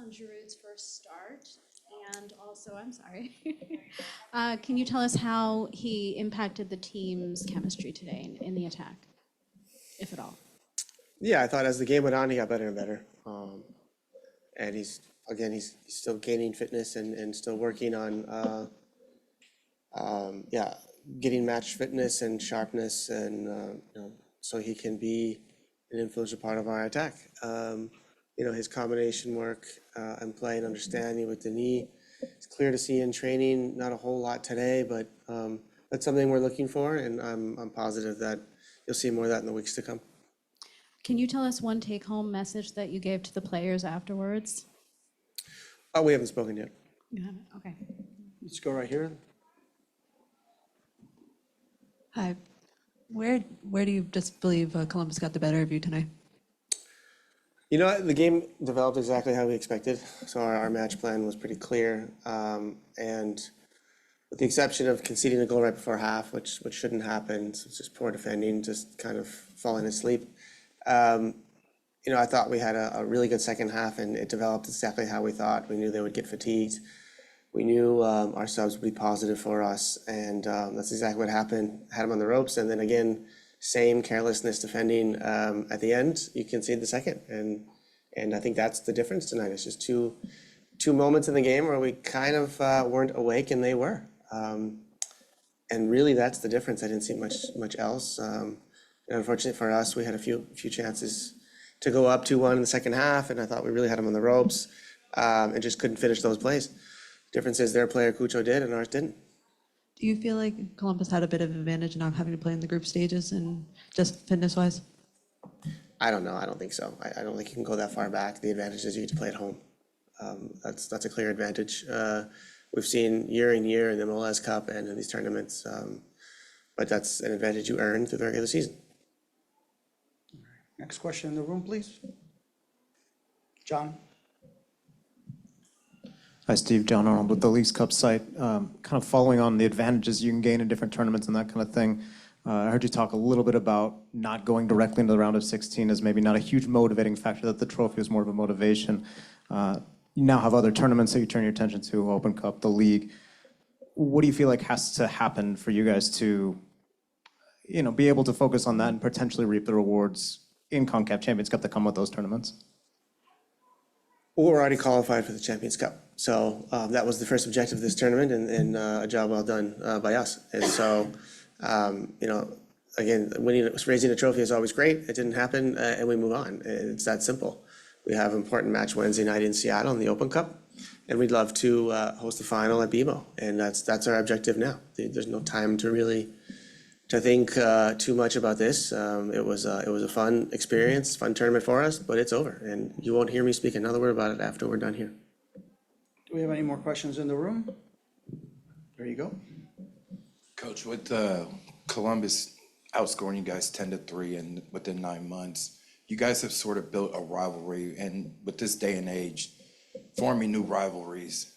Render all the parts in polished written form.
on Giroud's first start, and also, I'm sorry, can you tell us how he impacted the team's chemistry today in the attack, if at all? Yeah, I thought as the game went on, he got better and better. And he's still gaining fitness and still working on, getting match fitness and sharpness, and so he can be an influential part of our attack. His combination work and play and understanding with the knee, it's clear to see in training. Not a whole lot today, but that's something we're looking for, and I'm positive that you'll see more of that in the weeks to come. Can you tell us one take-home message that you gave to the players afterwards? Oh, we haven't spoken yet. You haven't? Okay. Let's go right here. Hi. Where do you just believe Columbus got the better of you tonight? The game developed exactly how we expected. So our match plan was pretty clear. And with the exception of conceding a goal right before half, which shouldn't happen, so it's just poor defending, just kind of falling asleep. I thought we had a really good second half, and it developed exactly how we thought. We knew they would get fatigued. We knew our subs would be positive for us, and that's exactly what happened. Had them on the ropes, and then again, same carelessness defending. At the end, you concede the second, and I think that's the difference tonight. It's just two moments in the game where we kind of weren't awake, and they were. And really, that's the difference. I didn't see much else. Unfortunately for us, we had a few chances to go up 2-1 in the second half, and I thought we really had them on the ropes, and just couldn't finish those plays. Difference is their player Cucho did, and ours didn't. Do you feel like Columbus had a bit of advantage not having to play in the group stages and just fitness-wise? I don't know. I don't think so. I don't think you can go that far back. The advantage is you get to play at home. That's a clear advantage. We've seen year in year in the MLS Cup and in these tournaments, but that's an advantage you earn through the regular season. Next question in the room, please. John. Hi, Steve. John Arnold with the Leagues Cup site. Kind of following on the advantages you can gain in different tournaments and that kind of thing. I heard you talk a little bit about not going directly into the round of 16 as maybe not a huge motivating factor, that the trophy is more of a motivation. You now have other tournaments that you turn your attention to, Open Cup, the league. What do you feel like has to happen for you guys to, be able to focus on that and potentially reap the rewards in CONCACAF Champions Cup that come with those tournaments? Well, we're already qualified for the Champions Cup. So that was the first objective of this tournament, and a job well done by us. And so, again, raising a trophy is always great. It didn't happen, and we move on. It's that simple. We have an important match Wednesday night in Seattle in the Open Cup, and we'd love to host the final at BMO. And that's our objective now. There's no time to think too much about this. It was a fun experience, fun tournament for us, but it's over, and you won't hear me speak another word about it after we're done here. Do we have any more questions in the room? There you go. Coach, with Columbus outscoring you guys 10-3 and within 9 months, you guys have sort of built a rivalry, and with this day and age, forming new rivalries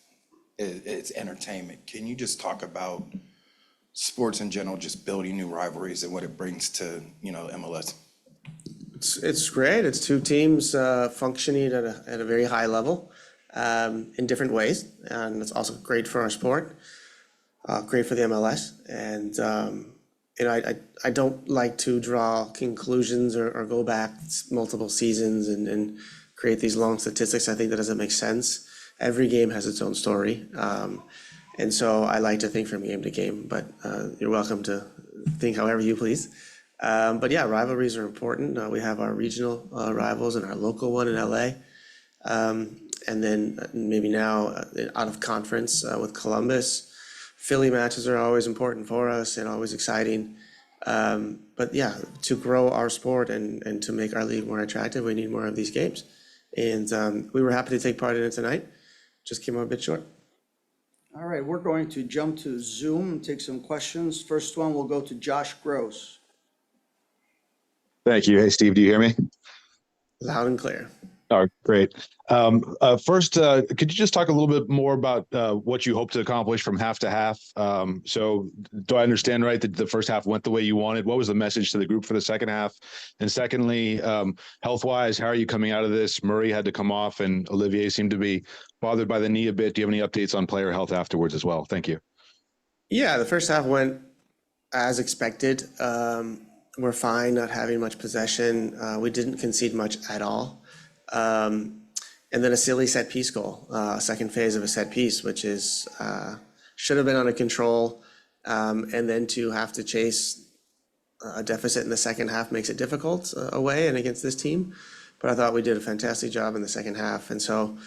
is entertainment. Can you just talk about sports in general, just building new rivalries and what it brings to MLS? It's great. It's two teams functioning at a very high level in different ways, and it's also great for our sport, great for the MLS. And I don't like to draw conclusions or go back multiple seasons and create these long statistics. I think that doesn't make sense. Every game has its own story. And so I like to think from game to game, but you're welcome to think however you please. But yeah, rivalries are important. We have our regional rivals and our local one in LA. And then maybe now out of conference with Columbus. Philly matches are always important for us and always exciting. But yeah, to grow our sport and to make our league more attractive, we need more of these games. And we were happy to take part in it tonight. Just came out a bit short. All right, we're going to jump to Zoom and take some questions. First one will go to Josh Gross. Thank you. Hey, Steve, do you hear me? Loud and clear. Oh, great. First, could you just talk a little bit more about what you hope to accomplish from half to half? So do I understand right that the first half went the way you wanted? What was the message to the group for the second half? And secondly, health-wise, how are you coming out of this? Murray had to come off and Olivier seemed to be bothered by the knee a bit. Do you have any updates on player health afterwards as well? Thank you. Yeah, the first half went as expected. We're fine not having much possession. We didn't concede much at all. And then a silly set piece goal, second phase of a set piece, which is should have been under control. And then to have to chase a deficit in the second half makes it difficult away and against this team. But I thought we did a fantastic job in the second half. And so,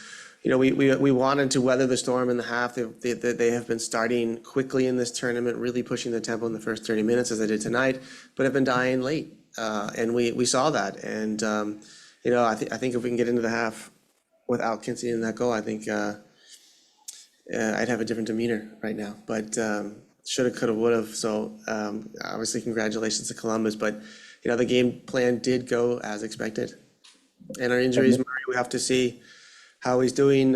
you know, we wanted to weather the storm in the half. They have been starting quickly in this tournament, really pushing the tempo in the first 30 minutes as they did tonight, but have been dying late. And we saw that. And, you know, I think if we can get into the half without conceding that goal, I think I'd have a different demeanor right now. But shoulda, coulda, woulda. So obviously, congratulations to Columbus. But you know, the game plan did go as expected. And our injuries, Murray, we have to see how he's doing.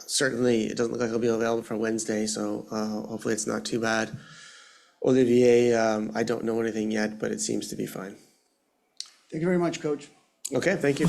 Certainly, it doesn't look like he'll be available for Wednesday. So hopefully, it's not too bad. Olivier, I don't know anything yet, but it seems to be fine. Thank you very much, Coach. Okay, thank you.